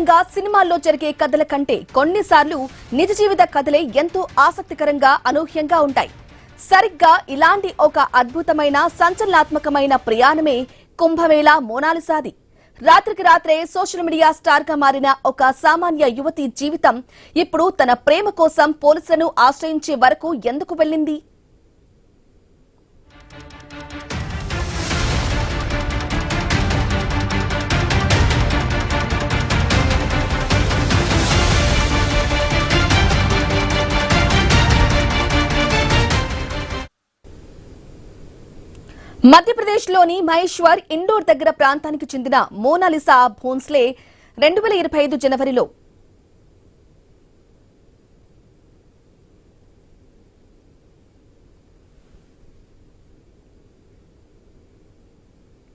సాధారణంగా సినిమాల్లో జరిగే కథల కంటే కొన్నిసార్లు నిజ జీవిత కథలే ఎంతో ఆసక్తికరంగా అనూహ్యంగా ఉంటాయి. సరిగ్గా ఇలాంటి ఒక అద్భుతమైన సంచలనాత్మకమైన ప్రయాణమే కుంభమేళ మోనాలిసాది. రాత్రికి రాత్రే సోషల్ మీడియా స్టార్ గా మారిన ఒక సామాన్య యువతి జీవితం ఇప్పుడు తన ప్రేమ కోసం పోలీసులను ఆశ్రయించే వరకు ఎందుకు వెళ్ళింది? మధ్యప్రదేశ్లోని మహేశ్వర్ ఇండోర్ దగ్గర ప్రాంతానికి చెందిన మోనాలిసా భోన్స్లే 2025 జనవరిలో